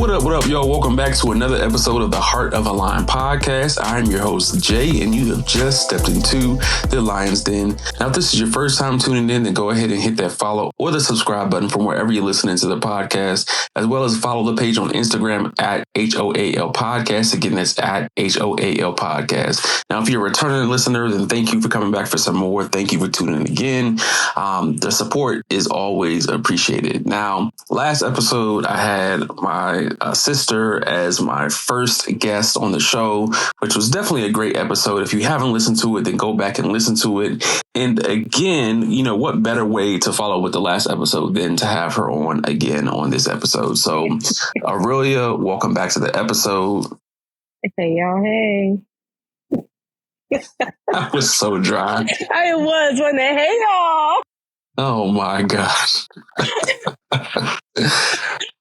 What up, y'all? Welcome back to another episode of the Heart of a Lion podcast. I'm your host, Jay, and you have just stepped into the Lion's Den. Now, if this is your first time tuning in, then go ahead and hit that follow or the subscribe button from wherever you're listening to the podcast, as well as follow the page on Instagram at HoAL Podcast. Again, that's at HoAL Podcast. Now, if you're a returning listener, then thank you for coming back for some more. Thank you for tuning in again. The support is always appreciated. Now, last episode, I had my sister as my first guest on the show, which was definitely a great episode. If you haven't listened to it, then go back and listen to it. And again, you know, what better way to follow with the last episode than to have her on again on this episode. So, Aurelia, welcome back to the episode. Hey, y'all. Hey. I was so dry. I was when they hey y'all. Oh my gosh.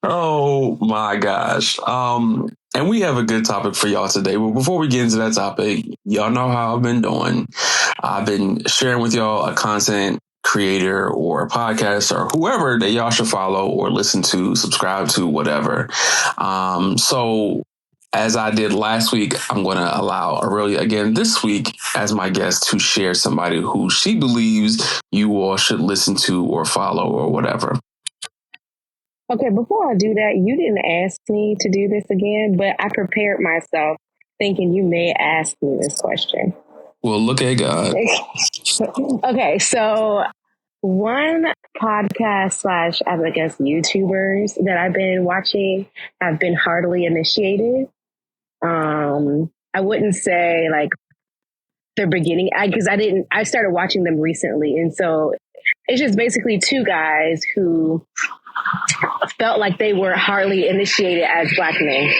Oh my gosh. And we have a good topic for y'all today. But before we get into that topic, y'all know how I've been doing. I've been sharing with y'all a content creator or a podcast or whoever that y'all should follow or listen to, subscribe to, whatever. So as I did last week, I'm going to allow Aurelia again this week as my guest to share somebody who she believes you all should listen to or follow or whatever. Okay, before I do that, you didn't ask me to do this again, but I prepared myself thinking you may ask me this question. Well, look at God. Okay, so one podcast / I guess YouTubers that I've been watching have been heartily initiated. I wouldn't say like they're beginning because I started watching them recently. And so it's just basically two guys who felt like they were hardly initiated as Black men.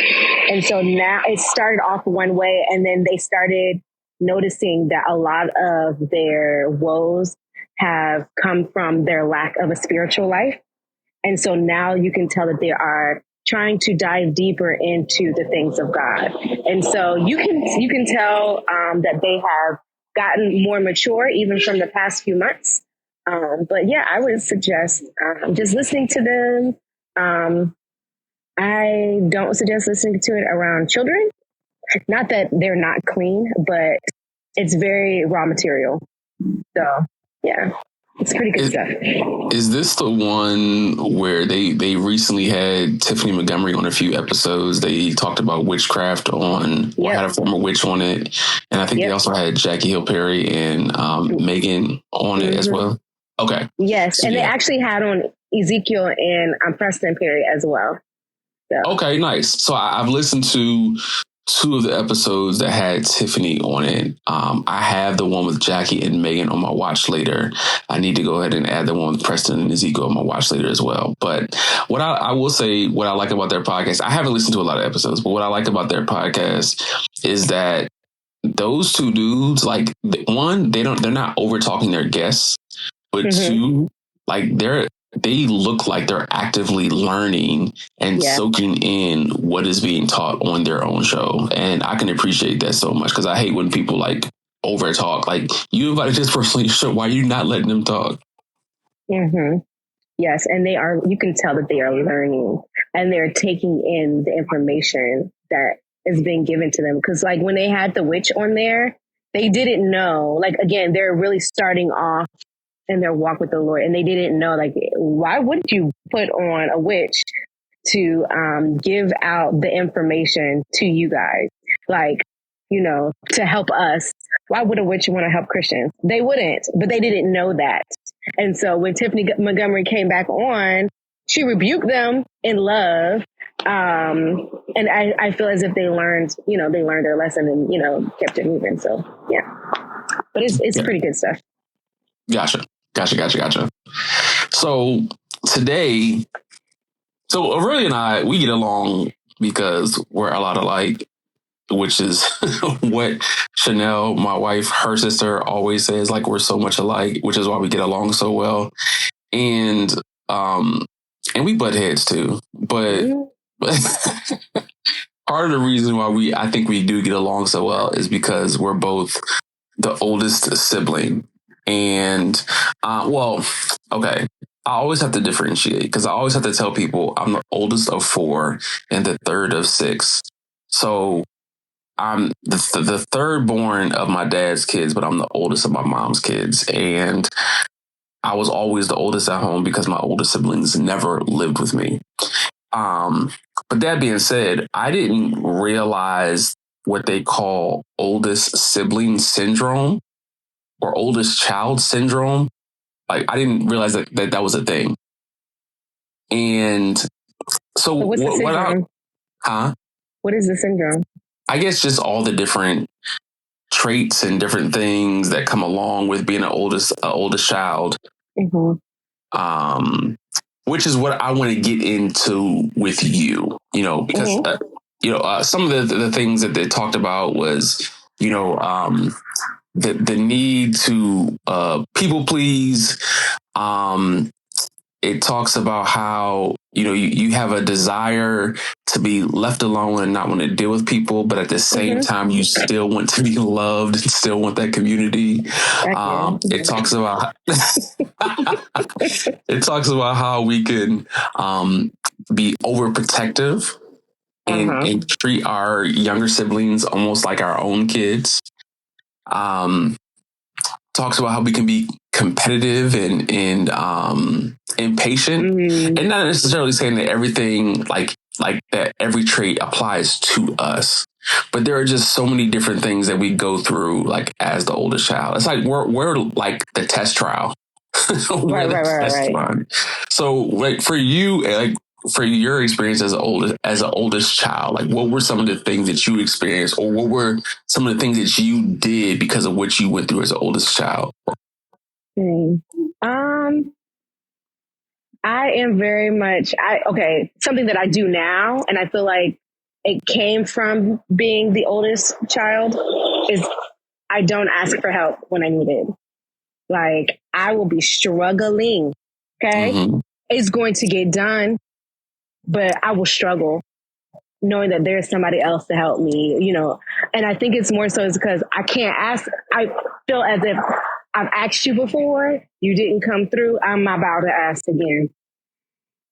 And so now it started off one way, and then they started noticing that a lot of their woes have come from their lack of a spiritual life. And so now you can tell that they are trying to dive deeper into the things of God. And so you can tell that they have gotten more mature even from the past few months. But yeah, I would suggest just listening to them. I don't suggest listening to it around children. Not that they're not clean, but it's very raw material. So yeah. It's pretty good stuff. Is this the one where they recently had Tiffany Montgomery on a few episodes? They talked about witchcraft had a former witch on it. And I think they also had Jackie Hill Perry and Megan on it as well. Okay. Yes. So, and they actually had on Ezekiel and Preston Perry as well. So. Okay, nice. So I've listened to two of the episodes that had Tiffany on it. I have the one with Jackie and Megan on my watch later. I need to go ahead and add the one with Preston and Ezekiel on my watch later as well. But what I will say, what I like about their podcast, I haven't listened to a lot of episodes, but what I like about their podcast is that those two dudes, like one, they're not over talking their guests, but two, like they look like they're actively learning and soaking in what is being taught on their own show. And I can appreciate that so much because I hate when people like over talk. Like, you invited this person on your show. Why are you not letting them talk? Mm-hmm. Yes. And you can tell that they are learning and they're taking in the information that is being given to them. Because like when they had the witch on there, they didn't know, like, again, they're really starting off in their walk with the Lord. And they didn't know, like, why would you put on a witch to give out the information to you guys? Like, you know, to help us. Why would a witch want to help Christians? They wouldn't, but they didn't know that. And so when Tiffany Montgomery came back on, she rebuked them in love. And I feel as if they learned their lesson and, kept it moving. So, yeah. But it's pretty good stuff. Gotcha. So today, Aurelia and I, we get along because we're a lot alike, which is what Chanel, my wife, her sister, always says, like, we're so much alike, which is why we get along so well. And we butt heads too. But part of the reason why I think we do get along so well is because we're both the oldest sibling. And, okay. I always have to differentiate because I always have to tell people I'm the oldest of four and the third of six. So I'm the third born of my dad's kids, but I'm the oldest of my mom's kids. And I was always the oldest at home because my older siblings never lived with me. Um, but that being said, I didn't realize what they call oldest sibling syndrome or oldest child syndrome. Like I didn't realize that was a thing. And so what's the syndrome? Huh? What is the syndrome? I guess just all the different traits and different things that come along with being an oldest child. Mm-hmm. Which is what I want to get into with you, because some of the things that they talked about was, the need to people please. It talks about how, you have a desire to be left alone and not want to deal with people, but at the same time, you still want to be loved and still want that community. It talks about it talks about how we can be overprotective and treat our younger siblings almost like our own kids. Talks about how we can be competitive and impatient, and not necessarily saying that everything like that every trait applies to us, but there are just so many different things that we go through like as the oldest child. It's like we're like the test trial. Right. So like for you, like for your experience as an oldest child, like what were some of the things that you experienced, or what were some of the things that you did because of what you went through as the oldest child? I am very much something that I do now, and I feel like it came from being the oldest child, is I don't ask for help when I need it. Like, I will be struggling. Okay. It's going to get done, but I will struggle knowing that there's somebody else to help me, and I think it's more so is because I can't ask. I feel as if I've asked you before, you didn't come through. I'm not about to ask again.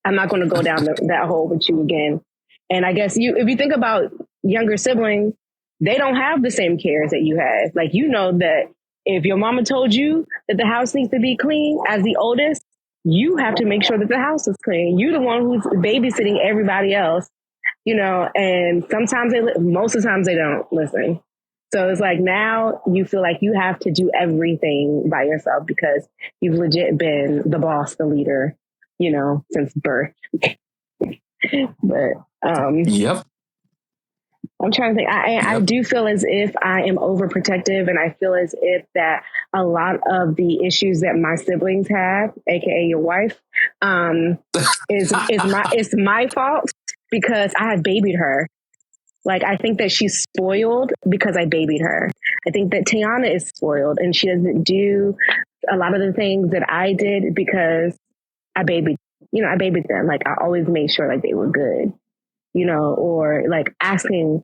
I'm not going to go down that hole with you again. And I guess if you think about younger siblings, they don't have the same cares that you have. Like, that if your mama told you that the house needs to be clean as the oldest, you have to make sure that the house is clean. You're the one who's babysitting everybody else, and most of the times they don't listen. So it's like now you feel like you have to do everything by yourself because you've legit been the boss, the leader, since birth. But yep. I'm trying to think. I do feel as if I am overprotective, and I feel as if that a lot of the issues that my siblings have, aka your wife, is my fault because I have babied her. Like, I think that she's spoiled because I babied her. I think that Tiana is spoiled and she doesn't do a lot of the things that I did because I babied them. Like, I always made sure like they were good, or like asking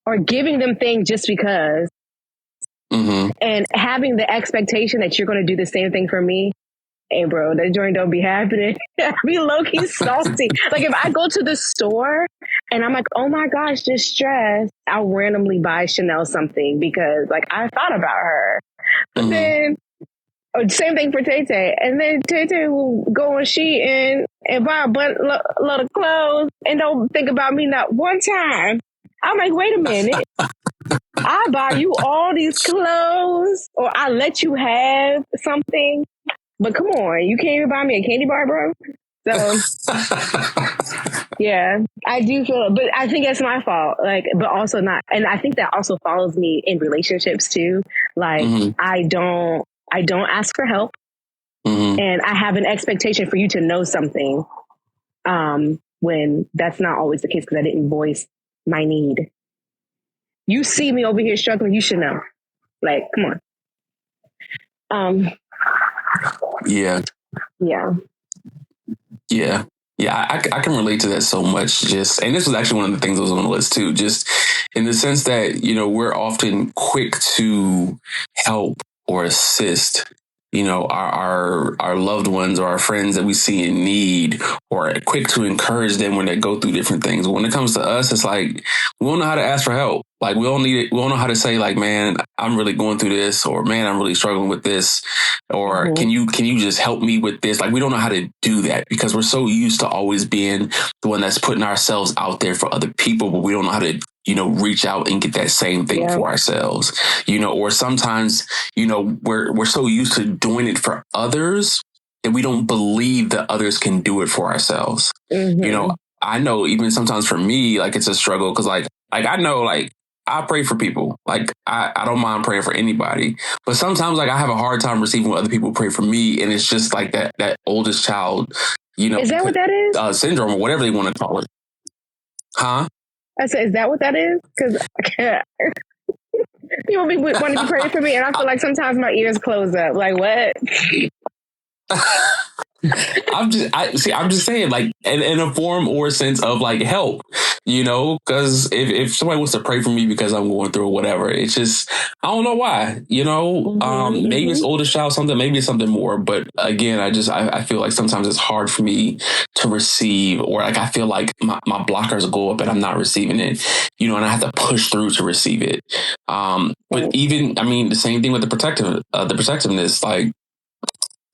or giving them things just because, and having the expectation that you're going to do the same thing for me. Hey, bro, that joint don't be happening. I be low-key salty. Like, if I go to the store and I'm like, oh my gosh, just stressed, I'll randomly buy Chanel something because, like, I thought about her. But then, same thing for Tay-Tay. And then Tay-Tay will go on Shein and buy a lot of clothes and don't think about me not one time. I'm like, wait a minute. I buy you all these clothes, or I let you have something. But come on, you can't even buy me a candy bar, bro. So, yeah, I do feel, but I think it's my fault. Like, but also not, and I think that also follows me in relationships too. Like, I don't ask for help, and I have an expectation for you to know something, when that's not always the case because I didn't voice my need. You see me over here struggling, you should know. Like, come on. Yeah. I can relate to that so much. And this was actually one of the things that was on the list too, just in the sense that, we're often quick to help or assist, our loved ones or our friends that we see in need, or quick to encourage them when they go through different things. But when it comes to us, it's like we don't know how to ask for help. Like we don't need it. We don't know how to say like, man, I'm really going through this, or man, I'm really struggling with this, or can you just help me with this? Like we don't know how to do that because we're so used to always being the one that's putting ourselves out there for other people, but we don't know how to reach out and get that same thing for ourselves, or sometimes, we're so used to doing it for others that we don't believe that others can do it for ourselves. I know even sometimes for me, like it's a struggle because like I know like I pray for people. Like I don't mind praying for anybody, but sometimes like I have a hard time receiving when other people pray for me. And it's just like that oldest child, is that what that is? Syndrome or whatever they want to call it. Huh? I said, is that what that is? Because people want to be praying for me, and I feel like sometimes my ears close up. Like what? I'm just saying, like, in a form or sense of like help, because if somebody wants to pray for me because I'm going through whatever, it's just, I don't know why, maybe it's oldest child something, maybe it's something more. But again, I feel like sometimes it's hard for me to receive, or like I feel like my blockers go up and I'm not receiving it, and I have to push through to receive it. But even, I mean, the same thing with the protectiveness, like,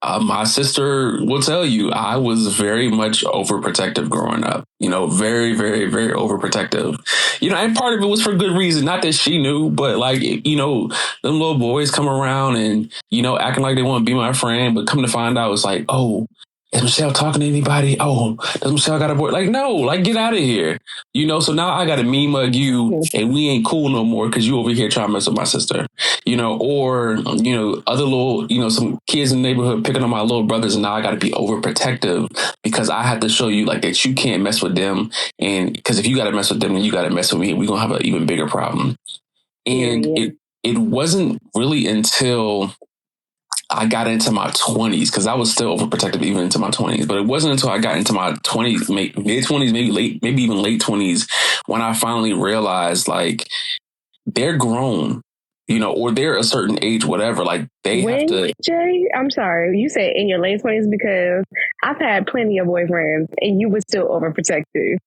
my sister will tell you I was very much overprotective growing up, very, very, very overprotective, and part of it was for good reason. Not that she knew, but like, them little boys come around and, acting like they want to be my friend, but come to find out it's like, oh, is Michelle talking to anybody? Oh, does Michelle got a boy? Like, no, like, get out of here. So now I got to me mug you and we ain't cool no more because you over here trying to mess with my sister, or, other little, some kids in the neighborhood picking on my little brothers. And now I got to be overprotective because I have to show you like that you can't mess with them. And because if you got to mess with them, then you got to mess with me. We're going to have an even bigger problem. And it wasn't really until I got into my 20s, because I was still overprotective even into my 20s. But it wasn't until I got into my 20s, mid 20s, maybe even late 20s, when I finally realized like they're grown, or they're a certain age, whatever. Like they have to. Jay, I'm sorry, you said in your late 20s because I've had plenty of boyfriends and you were still overprotective.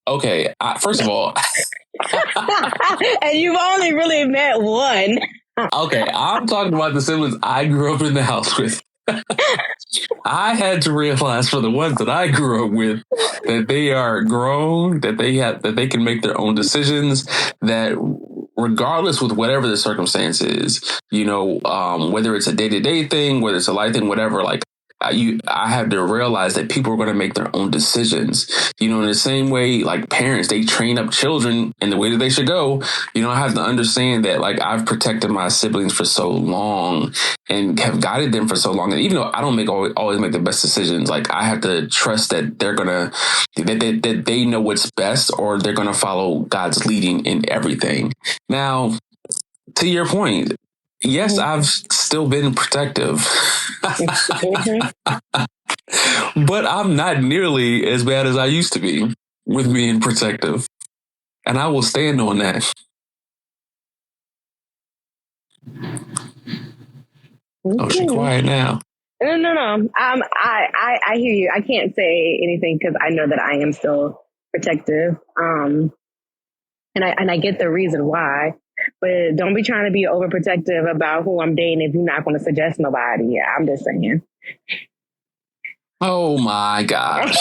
Okay, first of all, and you've only really met one. Okay, I'm talking about the siblings I grew up in the house with. I had to realize for the ones that I grew up with that they are grown, that they can make their own decisions, that regardless with whatever the circumstance is, whether it's a day-to-day thing, whether it's a life thing, whatever, like I have to realize that people are going to make their own decisions, in the same way, like parents, they train up children in the way that they should go. I have to understand that like I've protected my siblings for so long and have guided them for so long. And even though I don't always make the best decisions, like I have to trust that they're going to, that they know what's best, or they're going to follow God's leading in everything. Now, to your point, yes, I've still been protective, but I'm not nearly as bad as I used to be with being protective. And I will stand on that. Oh, she's quiet now. No. I hear you. I can't say anything because I know that I am still protective. And I get the reason why. But don't be trying to be overprotective about who I'm dating if you're not going to suggest nobody. Yeah, I'm just saying. Oh my gosh.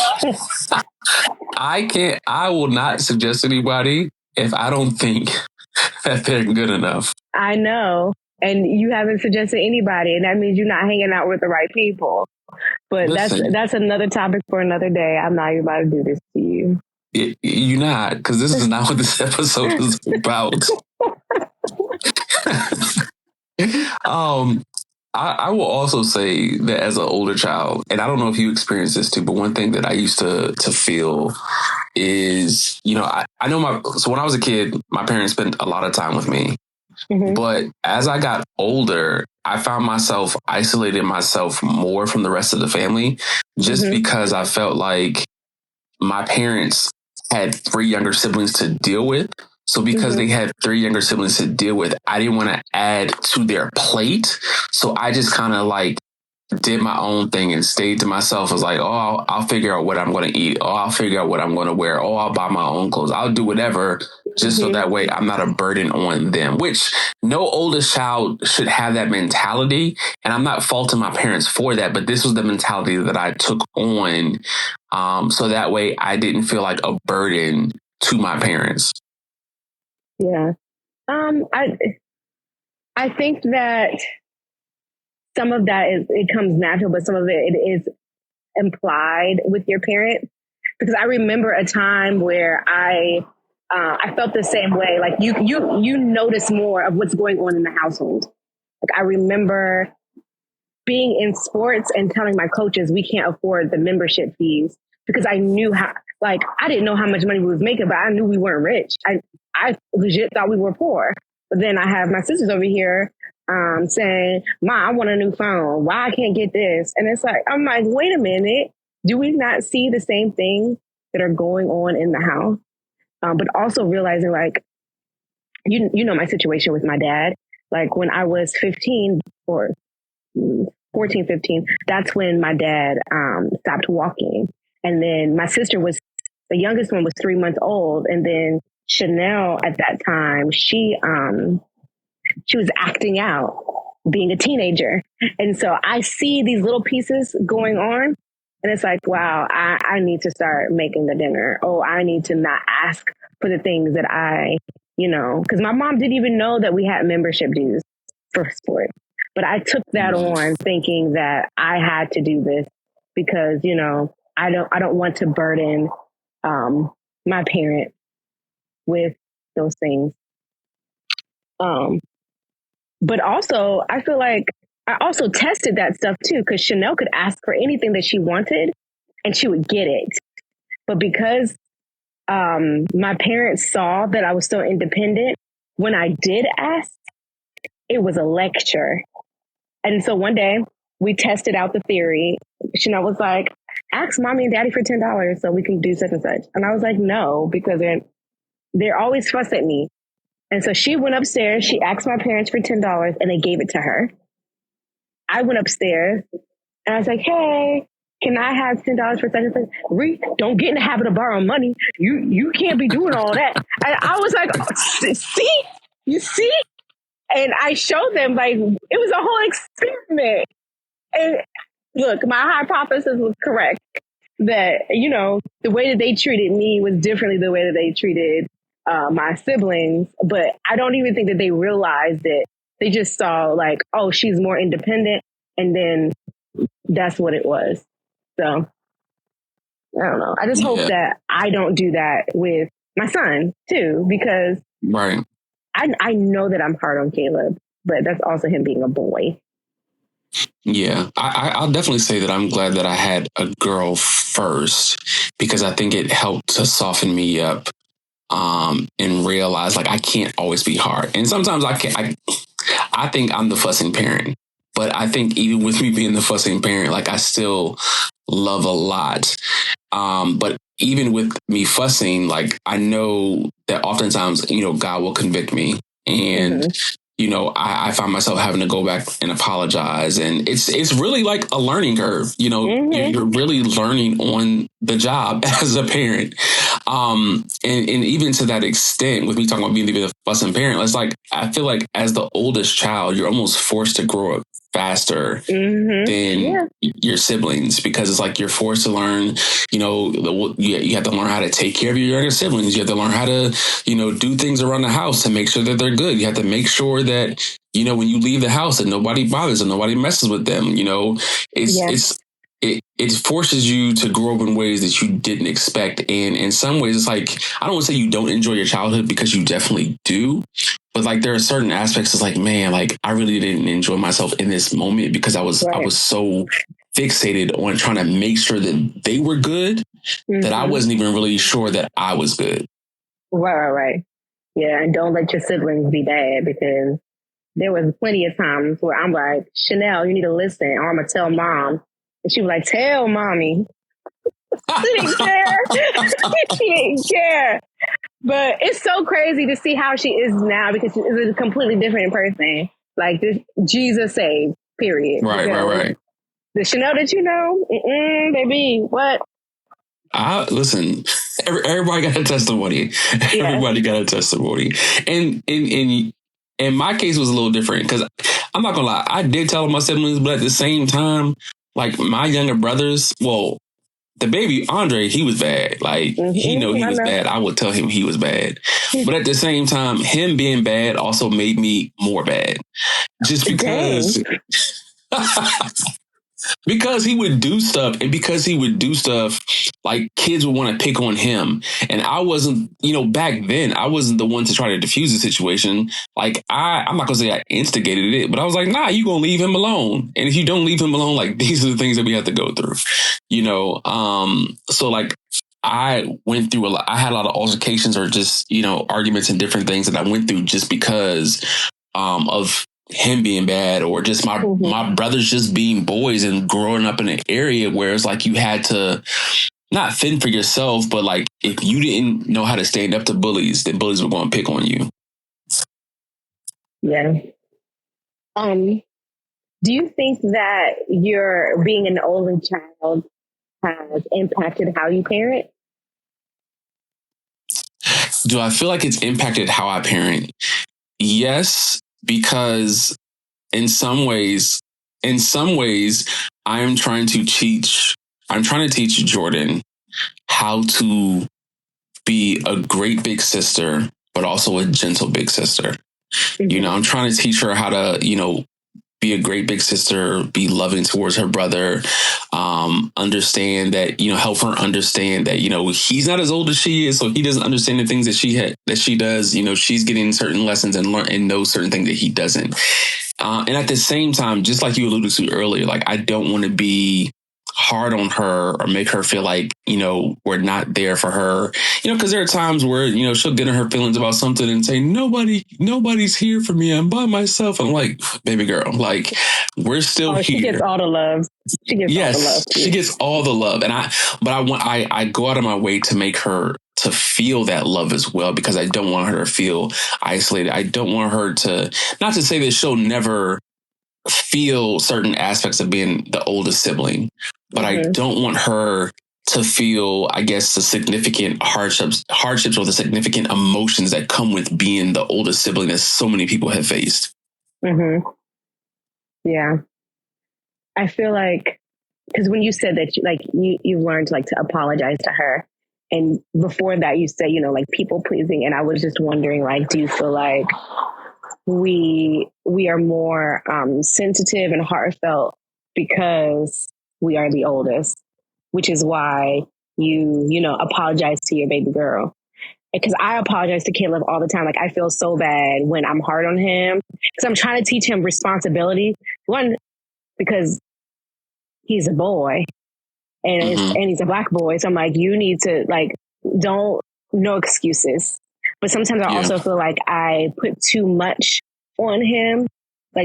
I will not suggest anybody if I don't think that they're good enough. I know. And you haven't suggested anybody, and that means you're not hanging out with the right people. But listen, that's another topic for another day. I'm not even about to do this to you. You're not, because this is not what this episode is about. I will also say that as an older child, and I don't know if you experienced this too, but one thing that I used to feel is, I know so when I was a kid, my parents spent a lot of time with me. But as I got older, I found myself isolating myself more from the rest of the family, just because I felt like my parents had 3 younger siblings to deal with. So because they had 3 younger siblings to deal with, I didn't want to add to their plate. So I just kind of like did my own thing and stayed to myself. I was like, oh, I'll figure out what I'm going to eat. Oh, I'll figure out what I'm going to wear. Oh, I'll buy my own clothes. I'll do whatever just so that way I'm not a burden on them, which no oldest child should have that mentality. And I'm not faulting my parents for that, but this was the mentality that I took on. So that way I didn't feel like a burden to my parents. Yeah. I think that some of that it comes natural, but some of it is implied with your parents. Because I remember a time where I felt the same way. Like you notice more of what's going on in the household. Like I remember being in sports and telling my coaches we can't afford the membership fees because I knew how. Like I didn't know how much money we was making, but I knew we weren't rich. I legit thought we were poor. But then I have my sisters over here saying, "Ma, I want a new phone. Why I can't get this?" And it's like I'm like, wait a minute. Do we not see the same things that are going on in the house? But also realizing like, you know, my situation with my dad, like when I was 15 or 14, 15, that's when my dad stopped walking. And then my sister the youngest one was 3 months old. And then Chanel at that time, she was acting out, being a teenager. And so I see these little pieces going on. And it's like, wow, I need to start making the dinner. Oh, I need to not ask for the things that because my mom didn't even know that we had membership dues for sport. But I took that on thinking that I had to do this because, I don't want to burden my parents with those things. But also, I feel like I also tested that stuff too, because Chanel could ask for anything that she wanted and she would get it. But because my parents saw that I was so independent, when I did ask, it was a lecture. And so one day we tested out the theory. Chanel was like, ask mommy and daddy for $10 so we can do such and such. And I was like, no, because they're always fuss at me. And so she went upstairs. She asked my parents for $10 and they gave it to her. I went upstairs and I was like, hey, can I have $10 for such and such? Don't get in the habit of borrowing money. You can't be doing all that. And I was like, see? You see? And I showed them like it was a whole experiment. And look, my hypothesis was correct that, the way that they treated me was differently the way that they treated my siblings. But I don't even think that they realized it. They just saw like, oh, she's more independent. And then that's what it was. So I don't know. I just hope that I don't do that with my son too, because right. I know that I'm hard on Caleb, but that's also him being a boy. Yeah, I'll definitely say that I'm glad that I had a girl first because I think it helped to soften me up and realize like I can't always be hard. And sometimes I think I'm the fussing parent, but I think even with me being the fussing parent, like I still love a lot. But even with me fussing, like I know that oftentimes, God will convict me and I find myself having to go back and apologize. And it's really like a learning curve. You're really learning on the job as a parent. And even to that extent, with me talking about being the fussing parent, it's like, I feel like as the oldest child, you're almost forced to grow up faster than your siblings, because it's like you're forced to learn, you have to learn how to take care of your younger siblings. You have to learn how to, do things around the house to make sure that they're good. You have to make sure that, when you leave the house that nobody bothers them, nobody messes with them. It forces you to grow up in ways that you didn't expect. And in some ways, it's like, I don't want to say you don't enjoy your childhood, because you definitely do. But like, there are certain aspects, it's like, man, like I really didn't enjoy myself in this moment because I was so fixated on trying to make sure that they were good that I wasn't even really sure that I was good. Right. Yeah. And don't let your siblings be bad, because there was plenty of times where I'm like, Chanel, you need to listen, or I'm going to tell mom. And she was like, tell mommy. She didn't care. She didn't care. But it's so crazy to see how she is now, because she's a completely different person. Like this, Jesus saved, period. Right. The Chanel that you know, baby, what? Listen, everybody got a testimony. Yeah. Everybody got a testimony. And my case was a little different because I'm not gonna lie, I did tell my siblings, but at the same time, like my younger brothers, well, the baby Andre, he was bad. Like he know he was bad. I would tell him he was bad. But at the same time, him being bad also made me more bad. Just because because he would do stuff, and because he would do stuff, like kids would want to pick on him. And I wasn't, back then, I wasn't the one to try to diffuse the situation. Like I'm not gonna say I instigated it, but I was like, nah, you gonna leave him alone. And if you don't leave him alone, like these are the things that we have to go through, So like I went through a lot. I had a lot of altercations or just, arguments and different things that I went through just because of him being bad, or just my brothers just being boys and growing up in an area where it's like you had to not fend for yourself, but like if you didn't know how to stand up to bullies, then bullies were going to pick on you. Yeah. Do you think that your being an only child has impacted how you parent? Do I feel like it's impacted how I parent? Yes, because in some ways, I'm trying to teach Jordan how to be a great big sister, but also a gentle big sister. Mm-hmm. I'm trying to teach her how to, be a great big sister, be loving towards her brother, understand that, help her understand that, he's not as old as she is. So he doesn't understand the things that she does. She's getting certain lessons and learn and knows certain things that he doesn't. And at the same time, just like you alluded to earlier, like I don't want to be hard on her or make her feel like, we're not there for her, because there are times where, she'll get in her feelings about something and say, nobody's here for me. I'm by myself. I'm like, baby girl, like we're still here. She gets all the love. She gets all the love. And I go out of my way to make her to feel that love as well, because I don't want her to feel isolated. I don't want her to, not to say that she'll never feel certain aspects of being the oldest sibling, but I don't want her to feel, I guess, the significant hardships or the significant emotions that come with being the oldest sibling that so many people have faced. Mm-hmm. Yeah. I feel like, because when you said that, you learned to apologize to her. And before that, you said, like people pleasing. And I was just wondering, do you feel like we are more sensitive and heartfelt because we are the oldest, which is why you apologize to your baby girl? Because I apologize to Caleb all the time. Like I feel so bad when I'm hard on him because I'm trying to teach him responsibility. One, because he's a boy and he's a Black boy. So I'm like, you need to no excuses. But sometimes I also feel like I put too much on him,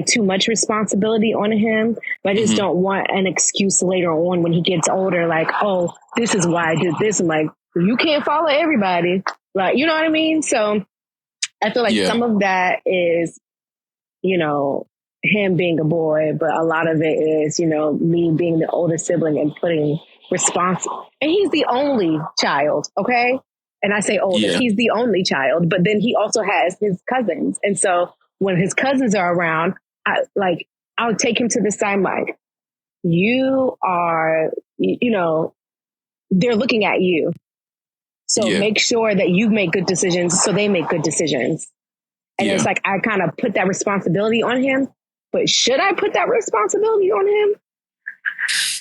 too much responsibility on him. But I just don't want an excuse later on when he gets older, oh, this is why I did this. I'm like, you can't follow everybody. You know what I mean? So I feel like some of that is, him being a boy, but a lot of it is, me being the oldest sibling and putting and he's the only child. Okay. And I say oldest, he's the only child, but then he also has his cousins. And so when his cousins are around, I'll take him to the side, you are, they're looking at you. So make sure that you make good decisions so they make good decisions. And it's I kind of put that responsibility on him, but should I put that responsibility on him?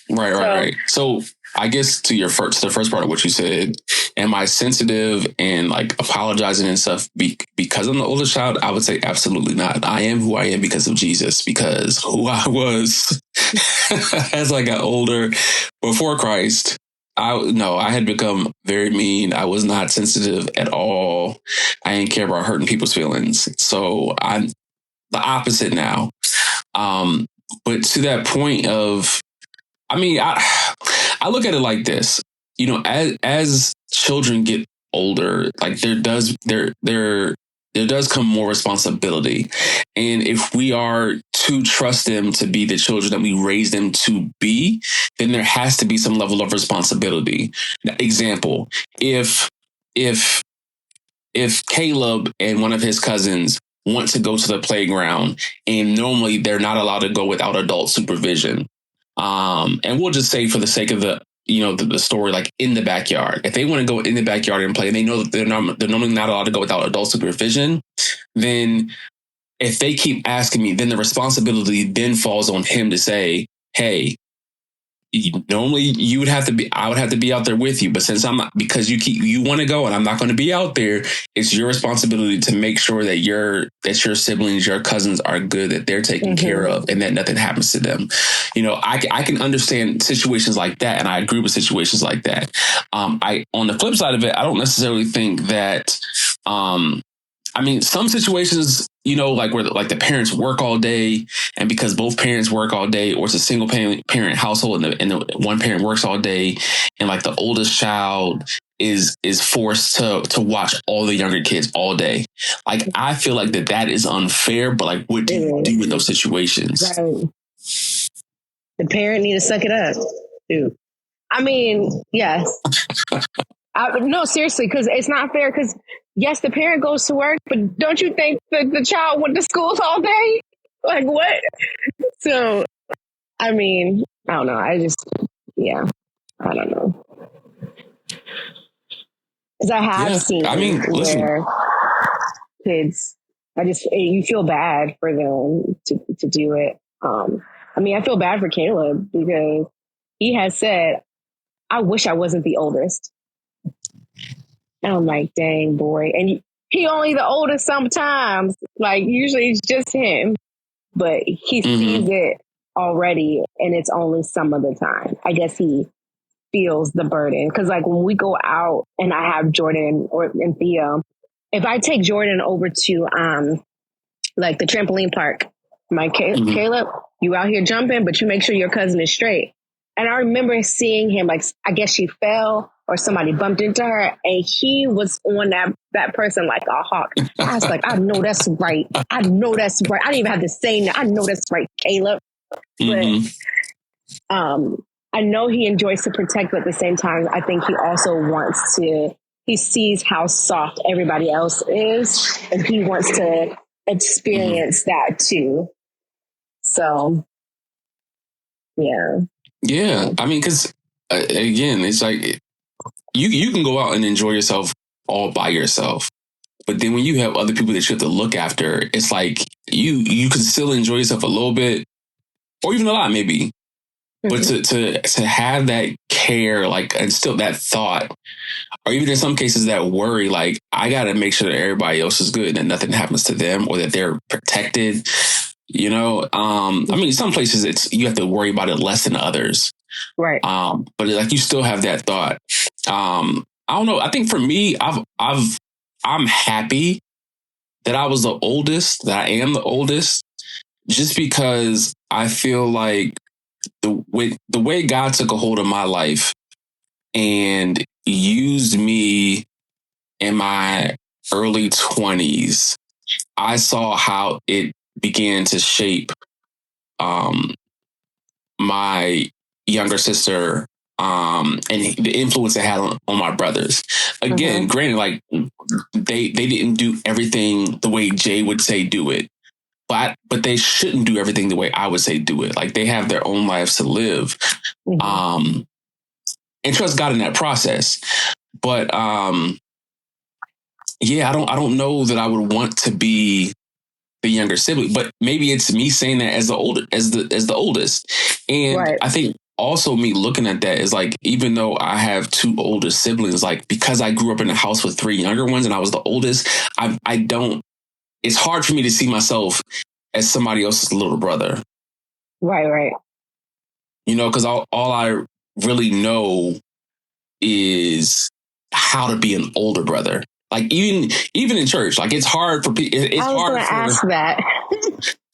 Right. So I guess to the first part of what you said, am I sensitive and apologizing and stuff because I'm the oldest child? I would say absolutely not. I am who I am because of Jesus, because who I was as I got older before Christ, I had become very mean. I was not sensitive at all. I didn't care about hurting people's feelings. So I'm the opposite now. But to that point of, I look at it like this, as children get older, there there does come more responsibility. And if we are to trust them to be the children that we raised them to be, then there has to be some level of responsibility. Example, if Caleb and one of his cousins want to go to the playground, and normally they're not allowed to go without adult supervision. And we'll just say, for the sake of the story, like in the backyard, if they want to go in the backyard and play, and they know that they're normally not allowed to go without adult supervision, then if they keep asking me, then the responsibility then falls on him to say, hey, normally I would have to be out there with you, but since I'm not, because you want to go and I'm not going to be out there, it's your responsibility to make sure that your siblings, your cousins are good, that they're taken care of, and that nothing happens to them. I can understand situations like that, and I agree with situations like that. On the flip side of it, I don't necessarily think that. Some situations, like where like the parents work all day, and because both parents work all day, or it's a single parent household and the one parent works all day, and like the oldest child is forced to watch all the younger kids all day. Like, I feel like that is unfair, but like, what do you do in those situations? Right. The parent need to suck it up, dude. Yes. No, seriously, because it's not fair. Because yes, the parent goes to work, but don't you think that the child went to school all day? Like, what? So, I don't know. I don't know. Because I have seen where kids, you feel bad for them to do it. I feel bad for Caleb because he has said, I wish I wasn't the oldest. And I'm like, dang, boy. And he only the oldest sometimes. Like, usually it's just him. But he sees it already, and it's only some of the time. I guess he feels the burden. Because, like, when we go out and I have Jordan and Theo, if I take Jordan over to, like, the trampoline park, my Caleb, you out here jumping, but you make sure your cousin is straight. And I remember seeing him, like, I guess she fell or somebody bumped into her, and he was on that person like a hawk. I was like, I know that's right. I know that's right. I didn't even have to say that. I know that's right, Caleb. But I know he enjoys to protect, but at the same time, I think he also he sees how soft everybody else is, and he wants to experience that too. So, yeah. Yeah. Because again, it's like, you can go out and enjoy yourself all by yourself. But then when you have other people that you have to look after, it's like you can still enjoy yourself a little bit, or even a lot maybe. But to have that care, like, and still that thought, or even in some cases that worry, like, I got to make sure that everybody else is good and that nothing happens to them, or that they're protected. Some places you have to worry about it less than others. Right. But like, you still have that thought. I don't know. I think for me, I'm happy that I was the oldest, that I am the oldest, just because I feel like the way God took a hold of my life and used me in my early 20s, I saw how it began to shape my younger sister, and the influence it had on my brothers. Again, granted, like, they didn't do everything the way Jay would say do it, but they shouldn't do everything the way I would say do it. Like, they have their own lives to live, and trust God in that process. But I don't know that I would want to be the younger sibling, but maybe it's me saying that as the oldest. And right. I think also me looking at that is like, even though I have two older siblings, like, because I grew up in a house with three younger ones and I was the oldest, it's hard for me to see myself as somebody else's little brother. Right. Because all I really know is how to be an older brother. Like, even in church, like, it's hard for people. I was going to ask that.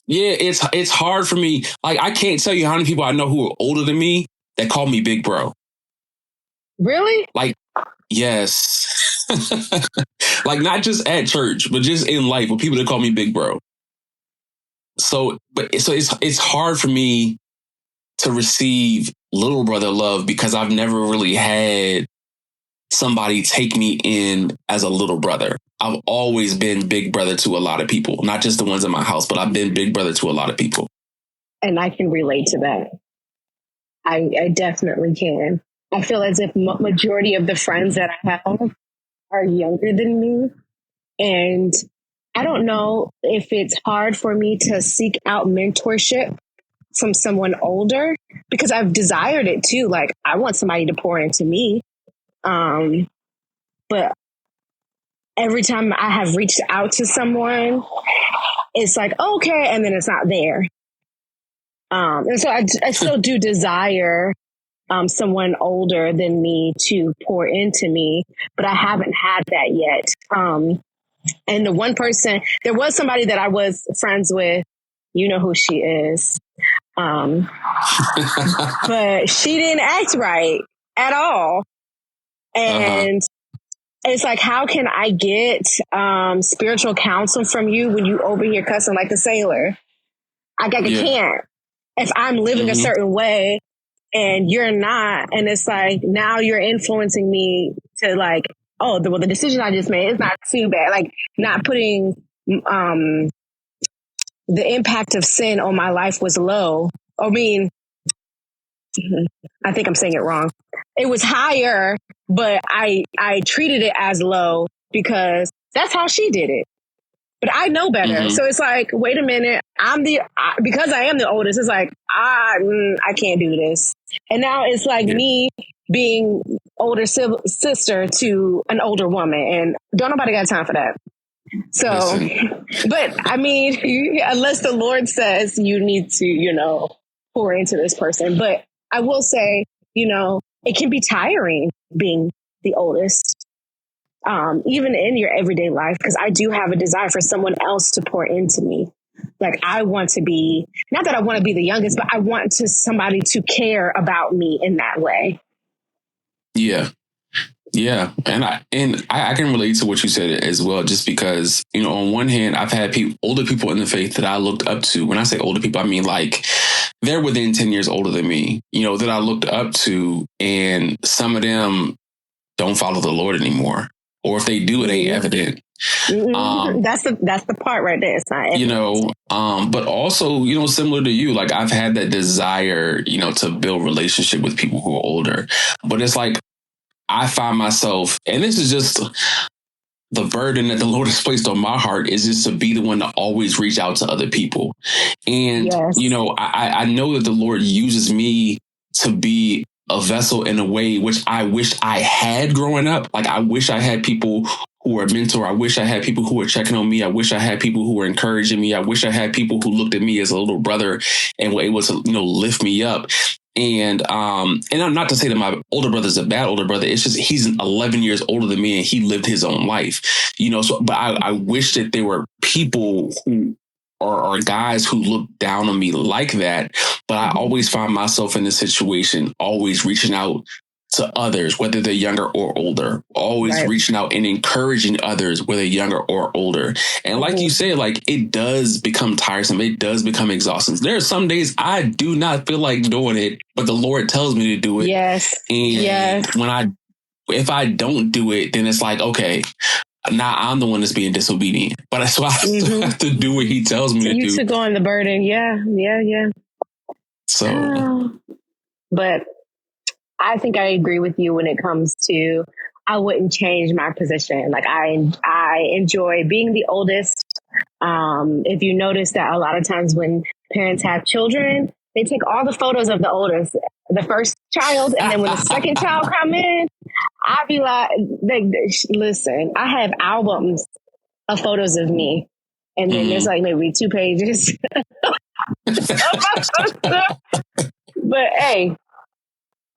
Yeah, it's hard for me. Like, I can't tell you how many people I know who are older than me that call me big bro. Really? Like, yes. Like not just at church, but just in life with people that call me big bro. So it's hard for me to receive little brother love because I've never really had somebody take me in as a little brother. I've always been big brother to a lot of people, not just the ones in my house, but I've been big brother to a lot of people. And I can relate to that. I definitely can. I feel as if majority of the friends that I have are younger than me. And I don't know if it's hard for me to seek out mentorship from someone older because I've desired it too. Like I want somebody to pour into me. But every time I have reached out to someone, it's like, okay, and then it's not there. And so I still do desire someone older than me to pour into me, but I haven't had that yet. And the one person, there was somebody that I was friends with, you know who she is. But she didn't act right at all. And it's like, how can I get spiritual counsel from you when you over here cussing like a sailor? I can't. If I'm living a certain way and you're not, and it's like, now you're influencing me to like, oh, the decision I just made is not too bad. Like not putting the impact of sin on my life was low. I mean, I think I'm saying it wrong. It was higher, but I treated it as low because that's how she did it. But I know better. So it's like, wait a minute. Because I am the oldest, it's like, I can't do this. And now it's like me being older sister to an older woman. And don't nobody got time for that. So, but I mean, unless the Lord says you need to, pour into this person. But I will say, it can be tiring being the oldest. Even in your everyday life, because I do have a desire for someone else to pour into me. Like I want to be, not that I want to be the youngest, but I want somebody to care about me in that way. Yeah. Yeah. And I can relate to what you said as well, just because, on one hand, I've had older people in the faith that I looked up to. When I say older people, I mean like they're within 10 years older than me, that I looked up to, and some of them don't follow the Lord anymore. Or if they do, it ain't evident. That's the part right there. It's not evident. But also, similar to you, like I've had that desire, to build relationship with people who are older. But it's like I find myself, and this is just the burden that the Lord has placed on my heart, is just to be the one to always reach out to other people. And, I know that the Lord uses me to be a vessel in a way which I wish I had growing up. Like I wish I had people who were a mentor. I wish I had people who were checking on me. I wish I had people who were encouraging me. I wish I had people who looked at me as a little brother and were able to, lift me up. And I'm not to say that my older brother's a bad older brother. It's just he's 11 years older than me and he lived his own life, but I wish that there were people who or guys who look down on me like that. But I always find myself in this situation, always reaching out to others, whether they're younger or older, always reaching out and encouraging others, whether younger or older. And like you said, like it does become tiresome. It does become exhausting. There are some days I do not feel like doing it, but the Lord tells me to do it. Yes. And if I don't do it, then it's like, okay, now I'm the one that's being disobedient, but so I still have to do what he tells me to do. You took on the burden. Yeah. So, but I think I agree with you when it comes to, I wouldn't change my position. Like I enjoy being the oldest. If you notice that a lot of times when parents have children, they take all the photos of the oldest, the first child, and then when the second child come in, I be like, listen, I have albums of photos of me. And then there's like maybe 2 pages. But hey,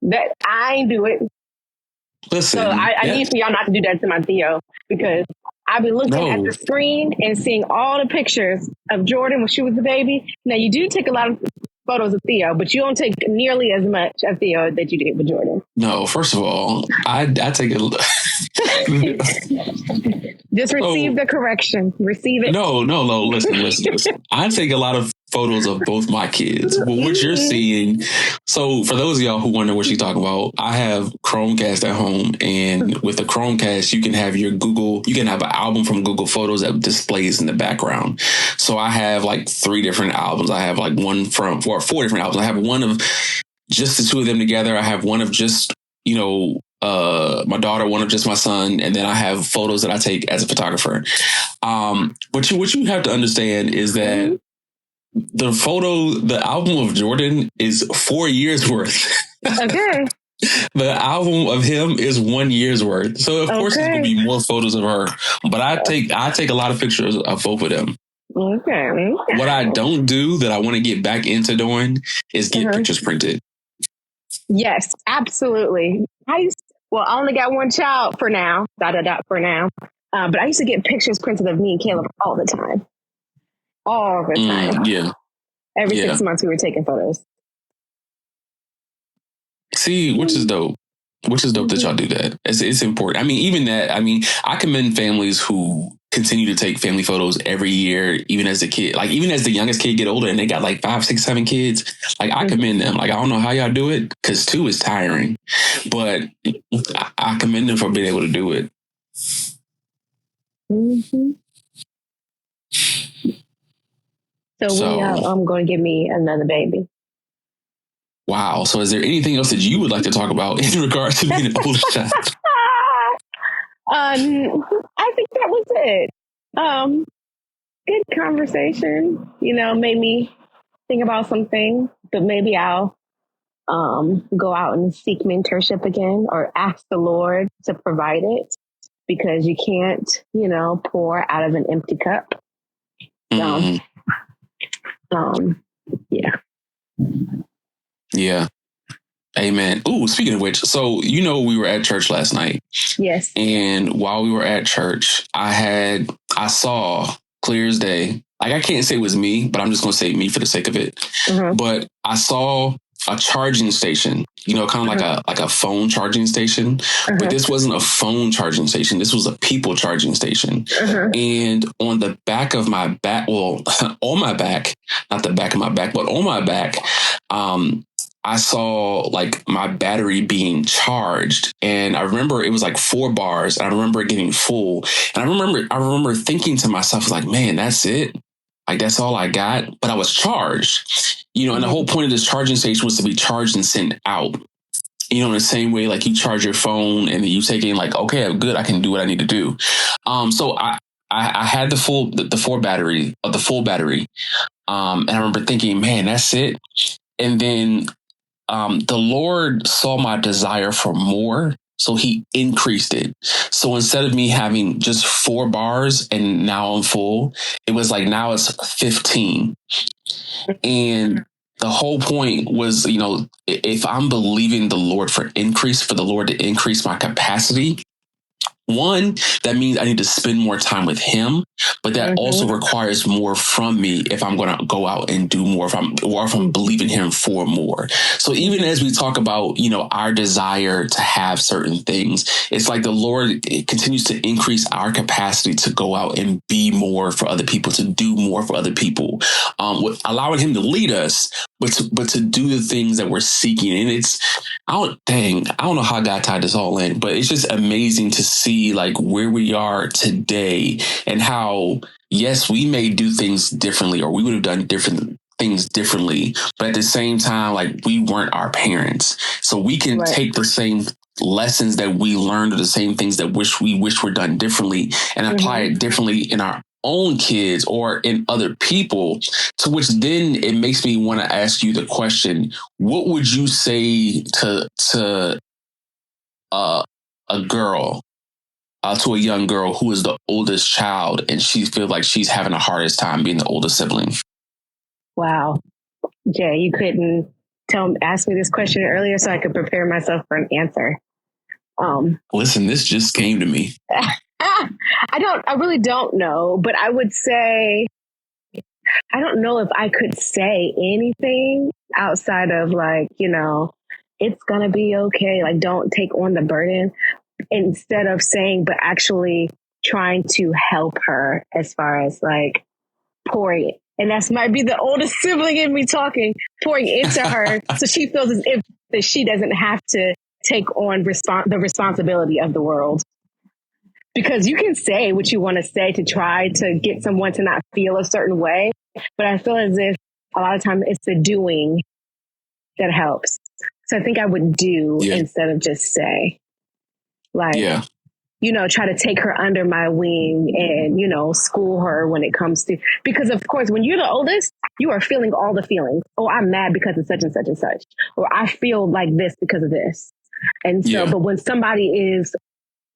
that I ain't do it. Listen, so I need for y'all not to do that to my Theo, because I've been looking at the screen and seeing all the pictures of Jordan when she was a baby. Now you do take a lot of photos of Theo, but you don't take nearly as much of Theo that you did with Jordan. No, first of all, I take it. Just receive the correction. Receive it. No. Listen. I take a lot of photos of both my kids. But what you're seeing, so for those of y'all who wonder what she's talking about, I have Chromecast at home, and with the Chromecast, you can have an album from Google Photos that displays in the background. So I have like 3 different albums. I have like four different albums. I have one of just the 2 of them together. I have one of just, my daughter, one of just my son, and then I have photos that I take as a photographer. What you have to understand is that the album of Jordan is 4 years worth. Okay. The album of him is 1 year's worth. So of course there's gonna be more photos of her. But I take a lot of pictures of both of them. Okay. What I don't do that I want to get back into doing is get pictures printed. Yes, absolutely. I only got one child for now. For now. But I used to get pictures printed of me and Caleb all the time. All the time. Yeah. Every 6 months we were taking photos. See, which is dope. That y'all do that. It's important. I mean, even that, I commend families who continue to take family photos every year, even as a kid, like even as the youngest kid get older and they got like 5, 6, 7 kids. Like I commend them. Like, I don't know how y'all do it because 2 is tiring, but I commend them for being able to do it. Mm-hmm. So I'm going to give me another baby. Wow. So is there anything else that you would like to talk about in regards to being an older child? I think that was it. Good conversation. Made me think about something, but maybe I'll go out and seek mentorship again or ask the Lord to provide it, because you can't, pour out of an empty cup. Yeah. Yeah. Amen. Ooh, speaking of which, so we were at church last night. Yes. And while we were at church, I saw clear as day. Like, I can't say it was me, but I'm just going to say me for the sake of it. Mm-hmm. But I saw a charging station, kind of like a phone charging station. Mm-hmm. But this wasn't a phone charging station. This was a people charging station. Mm-hmm. And on the back of my back, on my back, not the back of my back, but on my back, I saw like my battery being charged, and I remember it was like 4 bars. And I remember it getting full, and I remember thinking to myself, like, man, that's it. Like, that's all I got. But I was charged, and the whole point of this charging station was to be charged and sent out. In the same way, like you charge your phone and then you take it like, okay, I'm good. I can do what I need to do. So I had the full battery. And I remember thinking, man, that's it. And then the Lord saw my desire for more, so he increased it. So instead of me having just 4 bars and now I'm full, it was like now it's 15. And the whole point was, if I'm believing the Lord for the Lord to increase my capacity, one, that means I need to spend more time with him, but that also requires more from me if I'm going to go out and do more, if I'm believing him for more. So even as we talk about, our desire to have certain things, it's like the Lord continues to increase our capacity to go out and be more for other people, to do more for other people, allowing him to lead us, but to do the things that we're seeking. And I don't know how God tied this all in, but it's just amazing to see like where we are today and how, yes, we may do things differently, or we would have done different things differently, but at the same time, like, we weren't our parents. So we can take the same lessons that we learned, or the same things that we wish were done differently, and apply it differently in our own kids or in other people, to which then it makes me want to ask you the question, what would you say to a girl, to a young girl who is the oldest child and she feels like she's having the hardest time being the oldest sibling? Wow. Jay, you couldn't ask me this question earlier so I could prepare myself for an answer. Listen, this just came to me. I really don't know, but I would say, I don't know if I could say anything outside of like, it's going to be okay. Like, don't take on the burden. instead of saying, but actually trying to help her as far as like pouring. And that might be the oldest sibling in me talking, pouring into her so she feels as if that she doesn't have to take on the responsibility of the world. Because you can say what you want to say to try to get someone to not feel a certain way. But I feel as if a lot of times it's the doing that helps. So I think I would do instead of just say, like, try to take her under my wing and, school her when it comes to, because of course, when you're the oldest, you are feeling all the feelings. Oh, I'm mad because of such and such and such, or I feel like this because of this. And so, but when somebody is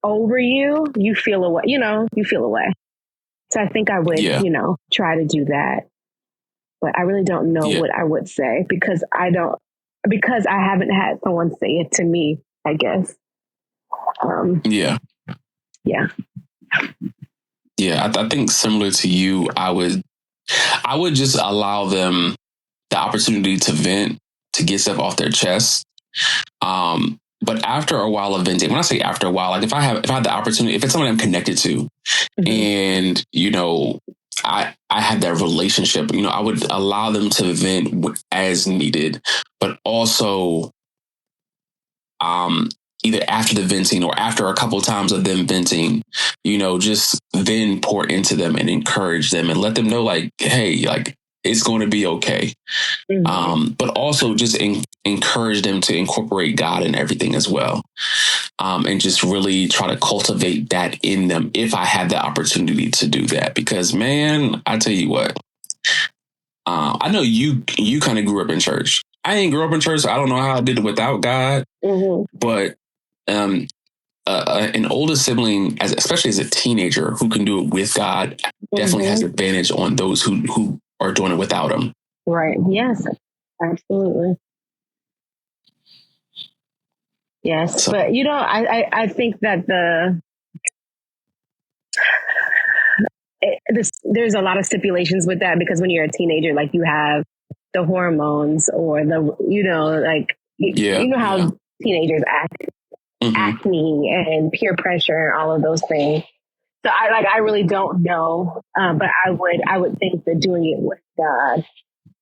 over you, you feel away, you feel away. So I think I would, try to do that. But I really don't know what I would say because I haven't had someone say it to me, I guess. Yeah. I think similar to you, I would just allow them the opportunity to vent, to get stuff off their chest. But after a while of venting, when I say after a while, like if I have the opportunity, if it's someone I'm connected to, and I have that relationship, I would allow them to vent as needed, but also either after the venting or after a couple of times of them venting, just then pour into them and encourage them and let them know, like, hey, like, it's going to be okay. But also just encourage them to incorporate God in everything as well. And just really try to cultivate that in them if I had the opportunity to do that. Because, man, I tell you what, I know you kind of grew up in church. I ain't grew up in church. So I don't know how I did it without God. But an older sibling, especially as a teenager, who can do it with God, definitely has advantage on those who are doing it without him. Right. Yes, absolutely. Yes. So, but, I think that there's a lot of stipulations with that because when you're a teenager, like you have the hormones or how teenagers act, acne and peer pressure and all of those things. So I really don't know, but I would think that doing it with God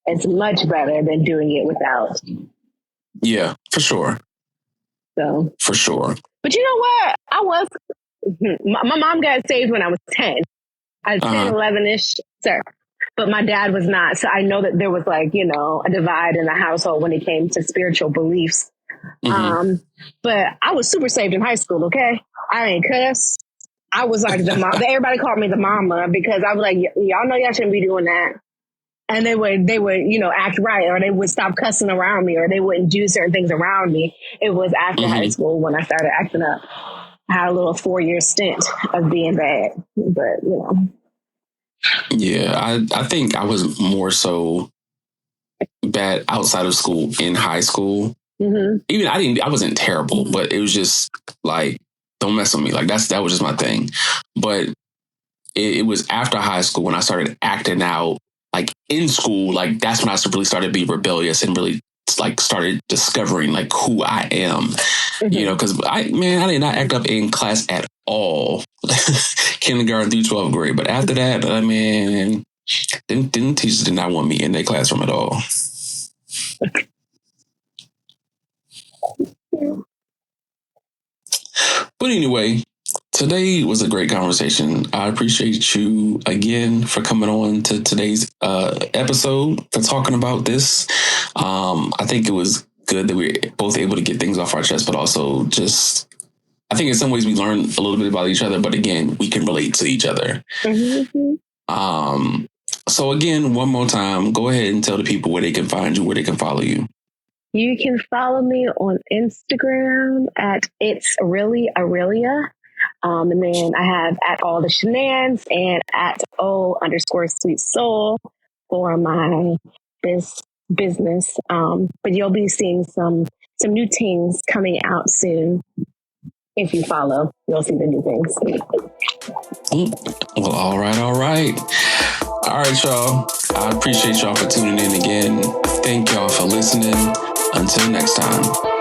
is much better than doing it without. Yeah, for sure. So for sure. But you know what? My mom got saved when I was 10. I was 10, 11-ish, sir. But my dad was not. So I know that there was a divide in the household when it came to spiritual beliefs. But I was super saved in high school, okay? I ain't cuss. I was like the mom. Everybody called me the mama because I was like, y'all know y'all shouldn't be doing that. And they would, act right, or they would stop cussing around me, or they wouldn't do certain things around me. It was after high school when I started acting up. I had a little 4-year stint of being bad, but Yeah, I think I was more so bad outside of school in high school. Even I wasn't terrible, but it was just like, don't mess with me. Like that was just my thing. But it was after high school when I started acting out, like in school, like that's when I really started being rebellious and really like started discovering like who I am, because I did not act up in class at all, kindergarten through 12th grade. But after that, didn't teachers did not want me in their classroom at all. But anyway, today was a great conversation. I appreciate you again for coming on to today's episode, for talking about this. I think it was good that we were both able to get things off our chest, but also just, I think in some ways we learned a little bit about each other, but again, we can relate to each other. So again, one more time, go ahead and tell the people where they can find you, where they can follow you. You can follow me on Instagram at It's Really Aurelia. And then I have at all the Shenans and at O_sweet soul for my business. But you'll be seeing some new things coming out soon. If you follow, you'll see the new things. Well, all right. All right, y'all. I appreciate y'all for tuning in again. Thank y'all for listening. Until next time.